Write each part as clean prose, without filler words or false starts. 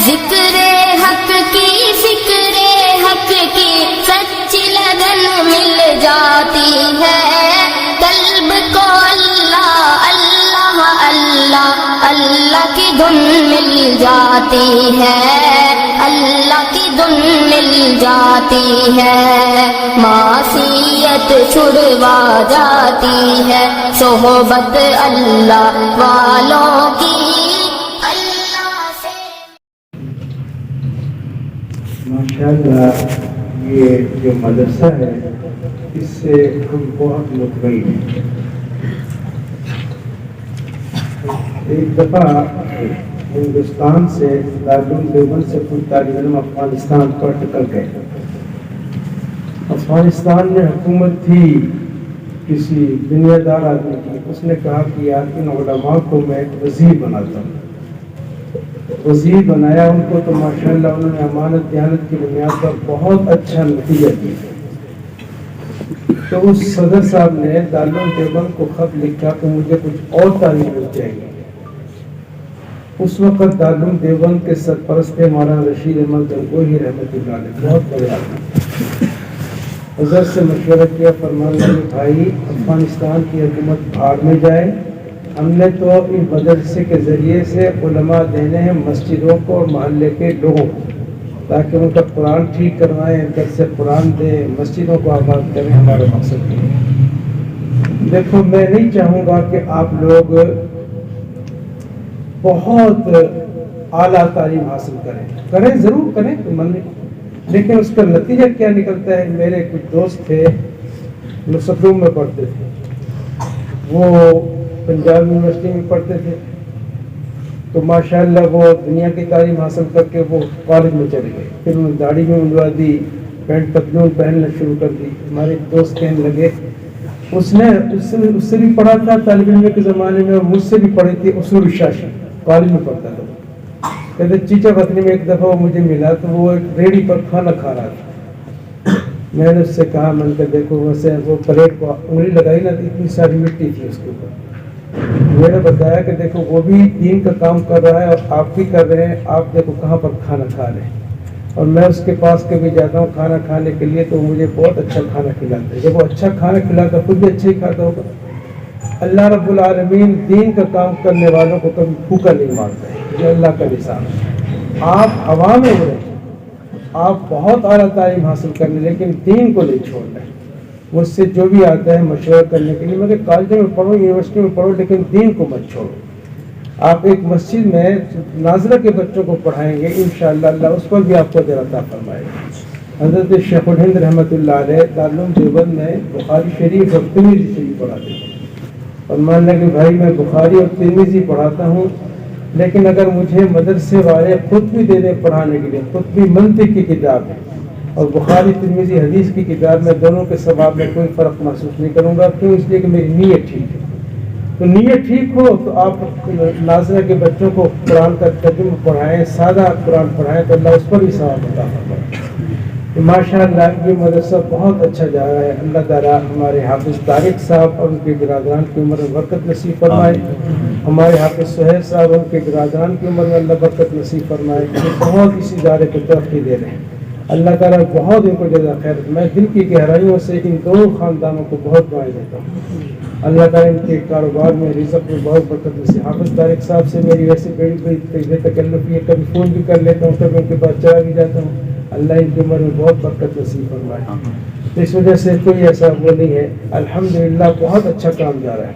ذکر حق کی فکر حق کی سچی لگن مل جاتی ہے، قلب کو اللہ اللہ اللہ اللہ کی دھن مل جاتی ہے، اللہ کی دھن مل جاتی ہے، معصیت چھڑوا جاتی ہے، صحبت اللہ والوں کی اللہ سے۔ ماشاءاللہ یہ جو مدرسہ ہے اس سے ہم بہت مطمئن ہیں۔ ایک دفعہ ہندوستان سے دارالعلوم دیوبند سے کچھ طالب علم افغانستان پر نکل گئے۔ افغانستان میں حکومت تھی کسی دنیا دار آدمی کی، اس نے کہا کہ یار ان علماء کو میں وزیر بناتا ہوں۔ وزیر بنایا ان کو تو ماشاءاللہ انہوں نے امانت دیانت کی بنیاد پر بہت اچھا نتیجہ دیا۔ تو اس صدر صاحب نے دارالعلوم دیوبند کو خط لکھا کہ مجھے کچھ اور طالب علم چاہیے۔ اس وقت دارالعلوم دیوبند کے سرپرست تھے مولانا رشید احمد گنگوہی رحمۃ اللہ علیہ، بہت بڑے آدمی۔ حضرت سے مشورہ کیا، فرمایا کہ بھائی افغانستان کی حکومت بھاڑ میں جائے، ہم نے تو ان مدرسے کے ذریعے سے علماء دینے ہیں مسجدوں کو اور محلے کے لوگوں کو، تاکہ ان کا قرآن ٹھیک کروائیں، درس قرآن دیں، مسجدوں کو آباد کریں، ہمارا مقصد ہے۔ دیکھو میں نہیں چاہوں گا کہ آپ لوگ بہت اعلیٰ تعلیم حاصل کریں ضرور کریں، من نہیں، لیکن اس کا نتیجہ کیا نکلتا ہے۔ میرے کچھ دوست تھے مستقبل میں پڑھتے تھے، وہ پنجاب یونیورسٹی میں پڑھتے تھے، تو ماشاءاللہ وہ دنیا کی تعلیم حاصل کر کے وہ کالج میں چلے گئے، پھر انہوں نے داڑھی میں منڈوا دی، پینٹ پتلون پہننا شروع کر دی۔ ہمارے دوست کہنے لگے اس سے بھی پڑھا تھا طالب علم کے زمانے میں، اور مجھ سے بھی پڑھی تھی اصول الشاشی، کالج میں پڑھتا تھا۔ کہتے چیچا پتنی میں ایک دفعہ وہ مجھے ملا تو وہ ایک ریڑھی پر کھانا کھا رہا تھا۔ میں نے اس سے کہا، میں نے کہا دیکھو ویسے وہ پلیٹ کو انگلی لگائی نا، اتنی ساری مٹی تھی اس کے اوپر۔ میں نے بتایا کہ دیکھو وہ بھی دین کا کام کر رہا ہے اور آپ بھی کر رہے ہیں، آپ دیکھو کہاں پر کھانا کھا رہے ہیں، اور میں اس کے پاس کبھی جاتا ہوں کھانا کھانے کے لیے تو مجھے بہت اچھا کھانا کھلاتا ہے۔ جب وہ اچھا کھانا کھلاتا خود بھی اچھا ہی کھاتا ہوگا۔ اللہ رب العالمین دین کا کام کرنے والوں کو کبھی بھوکا نہیں مارتا ہے، یہ اللہ کا نظام ہے۔ آپ ہوا میں ہو رہے ہیں، آپ بہت اعلیٰ تعلیم حاصل کر لیں لیکن دین کو نہیں چھوڑ رہے۔ مجھ سے جو بھی آتا ہے مشورہ کرنے کے لیے، میں کہ کالجوں میں پڑھو، یونیورسٹی میں پڑھو، لیکن دین کو مت چھوڑو۔ آپ ایک مسجد میں ناظرہ کے بچوں کو پڑھائیں گے انشاءاللہ اللہ اس پر بھی آپ کو اجر عطا فرمائے گا۔ حضرت شیخ الہند رحمۃ اللہ علیہ دارالعلوم دیوبند میں بخاری شریف اور ترمذی شریف پڑھاتے ہیں، اور مان لیں کہ بھائی میں بخاری اور ترمذی پڑھاتا ہوں، لیکن اگر مجھے مدرسے والے خود بھی دے دیں پڑھانے کے لیے، خود بھی منطق کی کتاب ہے اور بخاری ترمذی حدیث کی کتاب، میں دونوں کے ثواب میں کوئی فرق محسوس نہیں کروں گا۔ کیوں؟ اس لیے کہ میری نیت ٹھیک ہے۔ تو نیت ٹھیک ہو تو آپ ناظرہ کے بچوں کو قرآن کا ترجمہ پڑھائیں، سادہ قرآن پڑھائیں تو اللہ اس پر بھی ثواب عطا فرمائے۔ ماشاء اللہ یہ مدرسہ بہت اچھا جا رہا ہے۔ اللہ تعالیٰ ہمارے حافظ طارق صاحب اور ان کے برادران کی عمر میں برکت نصیب فرمائے، ہمارے حافظ سہیل صاحب اور ان کے برادران کی عمر میں اللہ برکت نصیب فرمائے، یہ بہت اسی ادارے کو ترقی دے رہے ہیں۔ اللہ تعالیٰ بہت ان کو جزا خیر۔ میں دل کی گہرائیوں سے ان دونوں خاندانوں کو بہت دعائیں دیتا ہوں، اللہ تعالیٰ ان کے کاروبار میں رزق میں بہت برکت نصیب۔ حافظ طارق صاحب سے میری ویسے بڑی تکلف ہے، کبھی فون بھی کر لیتا ہوں، کبھی ان کے پاس چلا بھی جاتا ہوں، اللہ ان کی عمر میں بہت برکت نصیب فرمائے۔ اس وجہ سے کوئی ایسا وہ نہیں ہے، الحمدللہ بہت اچھا کام جا رہا ہے۔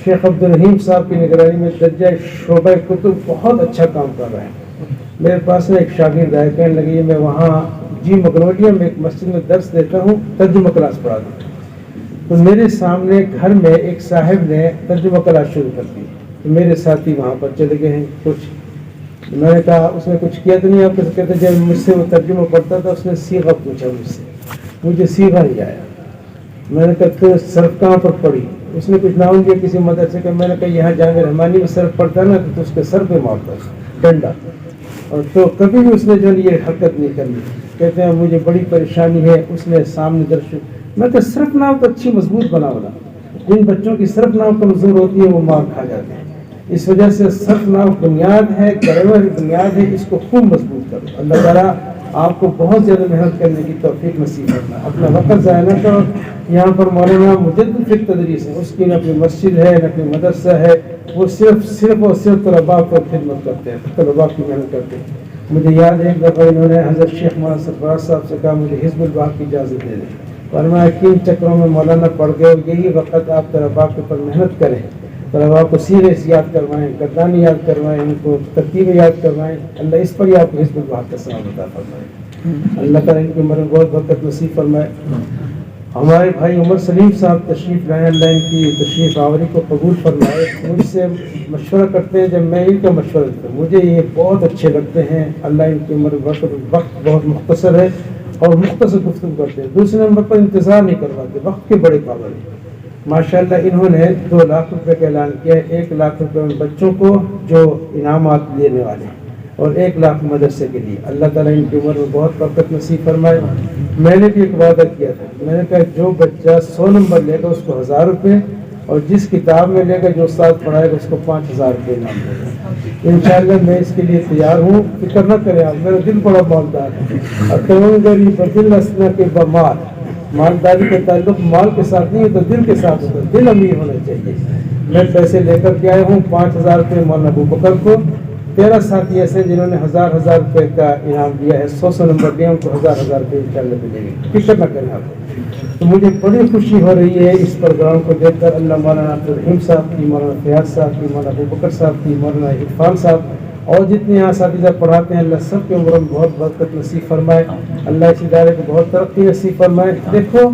شیخ عبدالرحیم صاحب کی نگرانی میں درجہ شعبہ کتب بہت اچھا کام کر رہا ہے۔ میرے پاس میں ایک شاگرد آئے، کہنے لگی میں وہاں مگنولیا میں ایک مسجد میں درس دیتا ہوں، ترجمہ کلاس پڑھاتا ہوں، تو میرے سامنے گھر میں ایک صاحب نے ترجمہ کلاس شروع کر دی، تو میرے ساتھی وہاں پر چلے گئے ہیں کچھ۔ میں نے کہا اس نے کچھ کیا تو نہیں؟ آپ کہتے جب مجھ سے وہ ترجمہ پڑھتا تھا اس نے صیغہ پوچھا مجھ سے، مجھے صیغہ نہیں آیا۔ میں نے کہا تو صرف کہاں پر پڑھی؟ اس نے کچھ نام دیا کسی مدرسے کا۔ میں نے کہا یہاں جامعہ رحمانی میں صرف پڑھتا نا تو اس کے سر پہ مارتا ڈنڈا، اور تو کبھی بھی اس نے جو یہ حرکت نہیں کرنی۔ کہتے ہیں مجھے بڑی پریشانی ہے، اس نے سامنے درس۔ میں کہ صرف نام تو اچھی مضبوط بنا ہونا، جن بچوں کی صرف نام کمزور ہوتی ہے وہ مار کھا جاتے ہیں، اس وجہ سے صرف نہ بنیاد ہے، گرور بنیاد ہے، اس کو خوب مضبوط کرو. اللہ تعالیٰ آپ کو بہت زیادہ محنت کرنے کی توفیق نصیب کرنا. اپنا وقت ضائع نہ کرو. یہاں پر مولانا مجدد فی تدریس ہے، اس کی نہ کوئی مسجد ہے نہ کوئی مدرسہ ہے، وہ صرف اور صرف طلباء پر خدمت کرتے ہیں، طلباء کی محنت کرتے ہیں. مجھے یاد ہے ایک دفعہ انہوں نے حضرت شیخ مولانا سرفراز صاحب سے کہا مجھے حزب الباغ کی اجازت دے دیں. فرمایا کن چکروں میں مولانا پڑ گئے، اور یہی وقت آپ طلباء کے اوپر محنت کریں، طلباء کو سیرت یاد کروائیں، گردانی یاد کروائیں، ان کو ترتیبیں یاد کروائیں. اللہ اس پر ہی آپ کو حزب الباغ کا ثواب عطا فرمائے. اللہ تعالیٰ ان کی عمر میں بہت برکت نصیب فرمائے. ہمارے بھائی عمر سلیم صاحب تشریف لائے، اللہ ان کی تشریف آوری کو قبول فرمائے. مجھ سے مشورہ کرتے ہیں، جب میں ان کا مشورہ دیتا ہوں مجھے یہ بہت اچھے لگتے ہیں. اللہ ان کی عمر میں وقت بہت مختصر ہے اور مختصر گفتگو کرتے ہیں. دوسرے نمبر پر انتظار نہیں کرواتے، وقت کے بڑے پابند ہیں. ماشاءاللہ انہوں نے 2 لاکھ روپے کا اعلان کیا ہے. 1 لاکھ روپے ان بچوں کو جو انعامات لینے والے ہیں اور 1 لاکھ مدرسے کے لیے. اللہ تعالیٰ ان کی عمر میں بہت برکت نصیب فرمائے. میں نے بھی ایک وعدہ کیا تھا، میں نے کہا جو بچہ 100 نمبر لے گا اس کو 1000 روپے، اور جس کتاب میں لے گا جو استاد پڑھائے گا اس کو 5000 روپے انعام دے گا. انشاءاللہ میں اس کے لیے تیار ہوں. فکر نہ کریں آپ، میرا دل بڑا مالدار ہے. اتمنگری بدل اسنا کے بمال، مالداری کا تعلق مال کے ساتھ نہیں ہوتا، دل کے ساتھ ہوتا ہے. دل امیر ہونا چاہیے. میں پیسے لے کر کے آیا ہوں 5000 روپے مولانا ابو بکر کو. 13 ساتھی ایسے ہیں جنہوں نے 1000 روپے کا انعام دیا ہے. 100 نمبر دیا، ان کو 1000 روپے انشاءاللہ ملیں گے. فکر نہ کریں آپ. تو مجھے بڑی خوشی ہو رہی ہے اس پروگرام کو دیکھ کر. اللہ مولانا عبدالرحیم صاحب کی، مولانا فیاض صاحب کی، مولانا ابو بکر صاحب کی، مولانا عرفان صاحب اور جتنے یہاں اساتذہ پڑھاتے ہیں، اللہ سب کے عمر میں بہت برکت نصیب فرمائے. اللہ اس ادارے کو بہت ترقی نصیب فرمائے. دیکھو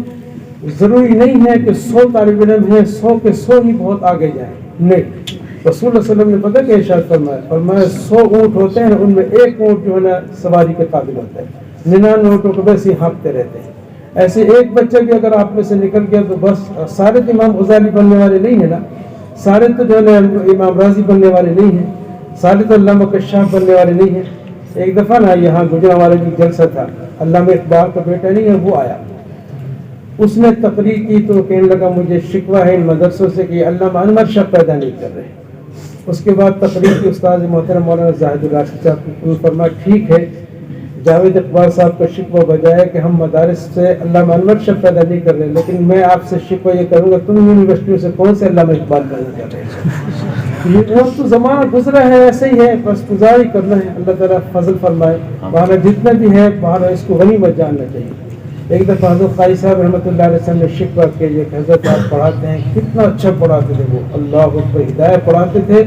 ضروری نہیں ہے کہ 100 طالب علم ہیں 100 کے 100 ہی بہت آگے جائیں. نہیں، رسول اللہ صلی اللہ علیہ وسلم نے پتہ کہ ارشاد فرمایا 100 اونٹ ہوتے ہیں، ان میں ایک اونٹ جو ہے نا سواری کے قابل ہوتا ہے، 99 اونٹوں کو بس ہی ہانکتے رہتے ہیں. ایسے ایک بچہ بھی اگر آپ میں سے نکل گیا تو بس سارے تو امام غزالی بننے والے نہیں ہیں نا، سارے تو جو ہے نا امام راضی بننے والے نہیں ہیں، سارے تو علامہ کشاف بننے والے نہیں ہیں. ایک دفعہ نا یہاں گجرانوالے کی جلسہ تھا، علامہ اقبال کا بیٹا نہیں ہے وہ آیا، اس نے تقریر کی تو کہنے لگا مجھے شکوہ ہے ان مدرسوں سے کہ علامہ انور شاہ پیدا نہیں کر رہے. اس کے بعد تقریر کی استاد محترم مولانا زاہد الراشد صاحب کو فرمایا ٹھیک ہے، جاوید اقبال صاحب کا شکوہ بجائے کہ ہم مدارس سے علامہ انور شاہ پیدا نہیں کر رہے، لیکن میں آپ سے شکوہ یہ کروں گا تم یونیورسٹیوں سے کون سے علامہ اقبال پیدا کر رہے ہیں. یہ وقت تو زمانہ گزرا ہے، ایسے ہی ہے، بس گزار ہی کرنا ہے. اللہ تعالیٰ فضل فرمائے. باہر جتنا بھی ہے باہر اس کو غنیمت جاننا چاہیے. ایک دفعہ حضرت قاری صاحب رحمۃ اللہ علیہ وسلم نے شکوہ کیا کہ حضرت آپ پڑھاتے ہیں، کتنا اچھا پڑھاتے تھے وہ، اللہ اکبر، ہدایت پڑھاتے تھے.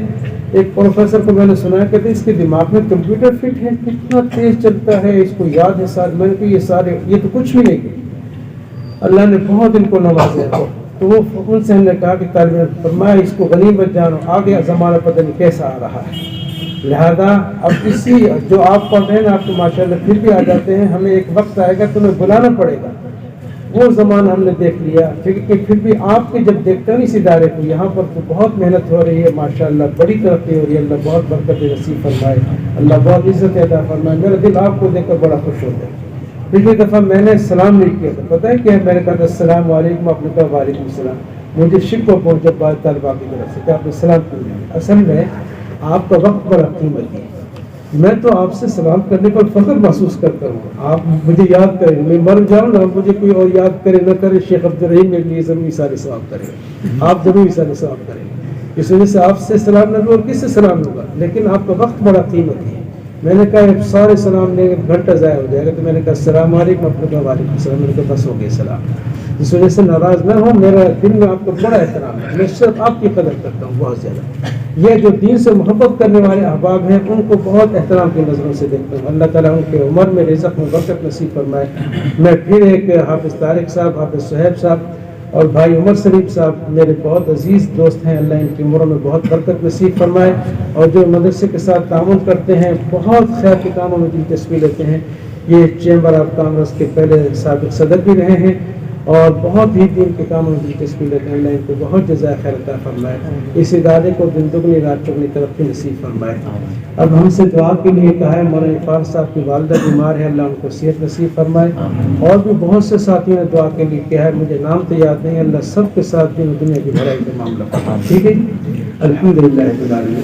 ایک پروفیسر کو میں نے سنا کہ اس کے دماغ میں کمپیوٹر فٹ ہے، کتنا تیز چلتا ہے، اس کو یاد ہے سارے. میں نے کہا یہ تو کچھ بھی نہیں. اللہ نے بہت ان کو نوازا. تو وہ ان سے ہم نے کہا کہ طالب علم فرمایا اس کو غنیمت جانو، آگے زمانہ پتہ نہیں کیسا آ رہا ہے. لہذا اب اسی جو آپ پڑھ رہے ہیں نا، آپ کو ماشاءاللہ پھر بھی آ جاتے ہیں. ہمیں ایک وقت آئے گا تمہیں بلانا پڑے گا، وہ زمانہ ہم نے دیکھ لیا. پھر بھی آپ کے جب دیکھتے ہیں اس ادارے کو، یہاں پر تو بہت محنت ہو رہی ہے ماشاءاللہ، بڑی ترقی ہو رہی ہے. اللہ بہت برکت نصیب فرمائے، اللہ بہت عزت عطا فرمائے. میرا دل آپ کو دیکھ کر بڑا خوش ہوتا ہے. پچھلی دفعہ میں نے سلام نہیں کیا تھا، پتہ ہے کیا میں نے کہا تھا السلام علیکم، آپ نے کہا وعلیکم السلام. مجھے شکوہ پہنچا بعض طلباء کی طرف سے کہ آپ نے سلام کیوں نہیں. اصل میں آپ کا وقت بڑا قیمتی ہے. میں تو آپ سے سلام کرنے پر فخر محسوس کرتا ہوں. آپ مجھے یاد کریں، میں مر جاؤں نا مجھے کوئی اور یاد کرے نہ کرے، شیخ عبدالرحیم میرے لیے ضرور اثار ثواب کرے گا. آپ ضرور اثار ثواب کریں گے. اس وجہ سے آپ سے سلام نہ لوں اور کس سے سلام لوں گا، لیکن آپ کا وقت بڑا قیمتی ہے. میں نے کہا سارے سلام لیں گے گھنٹہ ضائع ہو جائے گا، تو میں نے کہا السلام علیکم، اپنے کہا وعلیکم السلام. میں نے کہا بس ہو گئے سلام. اس وجہ سے ناراض نہ ہوں، میرا دل میں آپ کو بڑا احترام ہے، میں صرف آپ کی قدر کرتا ہوں بہت زیادہ. یہ جو دین سے محبت کرنے والے احباب ہیں ان کو بہت احترام کی نظروں سے دیکھتا ہوں. اللہ تعالیٰ ان کے عمر میں رزق میں برکت نصیب فرمائے. میں پھر ایک حافظ طارق صاحب، حافظ صہیب صاحب اور بھائی عمر سلیم صاحب میرے بہت عزیز دوست ہیں. اللہ ان کی عمروں میں بہت برکت نصیب فرمائے. اور جو مدرسے کے ساتھ تعاون کرتے ہیں، بہت خیر کے کاموں میں دلچسپی لیتے ہیں. یہ چیمبر آف کامرس کے پہلے سابق صدر بھی رہے ہیں اور بہت ہی دین کے کاموں میں دلچسپی لیتے ہیں. اللہ ان کو بہت جزائے خیر عطا فرمائے. اس ادارے کو دن دگنی رات چگنی ترقی نصیب فرمائے. اب ہم سے دعا کے لیے کہا ہے مولانا عرفان صاحب کی والدہ بیمار ہے, اللہ ان کو صحت نصیب فرمائے. اور بھی بہت سے ساتھیوں نے دعا کے لیے کیا ہے, مجھے نام تو یاد نہیں, اللہ سب کے ساتھ دین و دنیا کی بھلائی کا معاملہ فرمائے. ٹھیک ہے, الحمدللہ رب العالمین.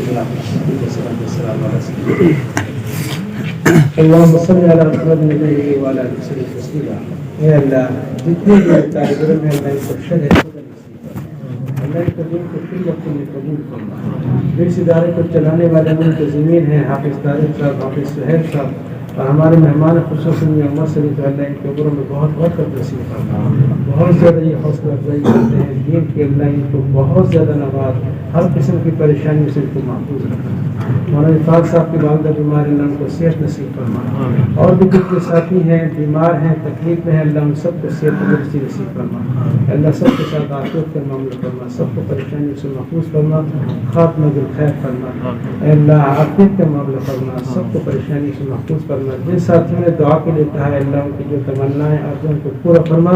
اللہم صلی علی محمد نبی وعلی آلہ وسلم تسلیما. اے اللہ جتنے بھی طالب علم ہیں اللہ ان کو شرح خدا نصیب فرما. اللہ ان کو دین کو فی وقت میں قبول فرما. اس ادارے کو چلانے والے منتظمین ہیں حافظ طارق صاحب, حافظ سہیل صاحب, اور ہمارے مہمان خصوصاً عمر سے تو اللہ ان کے عمروں میں بہت برکت نصیب فرما. بہت زیادہ یہ حوصلہ افزائی کرتے ہیں دین کے. اللہ ان کو بہت زیادہ نواز, ہر قسم کی پریشانیوں سے ان کو محفوظ رکھنا. مولانا عرفان صاحب کی والدہ بیمار ہے, اللہ ان کو صحت نصیب فرما. اور بھی کتنے ساتھی ہیں بیمار ہیں, تکلیف میں ہیں, اللہ ان سب کو صحت تندرستی نصیب فرما. اللہ سب کے ساتھ عافیت کا معاملہ فرما, سب کو پریشانیوں سے محفوظ فرما, خاتمہ بالخیر فرما. اے اللہ عافیت کا معاملہ فرما, سب کو پریشانیوں سے محفوظ فرما. جن ساتھیوں نے دعا کے لیے کہا ہے اللہ ان کی جو تمنا ہے آپ ان کو پورا فرما.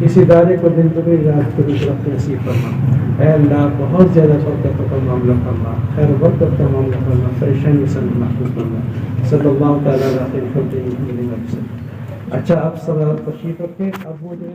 اس ادارے کو دن دگنی رات کو ترقی نصیب فرما. اے اللہ بہت زیادہ برکت کا معاملہ فرما, خیر و برکت کا معاملہ فرما, پریشانی سے محفوظ فرما. صلی اللہ تعالیٰ علیہ وسلم. اچھا آپ سب تشریف رکھیں. اب وہ جو ہے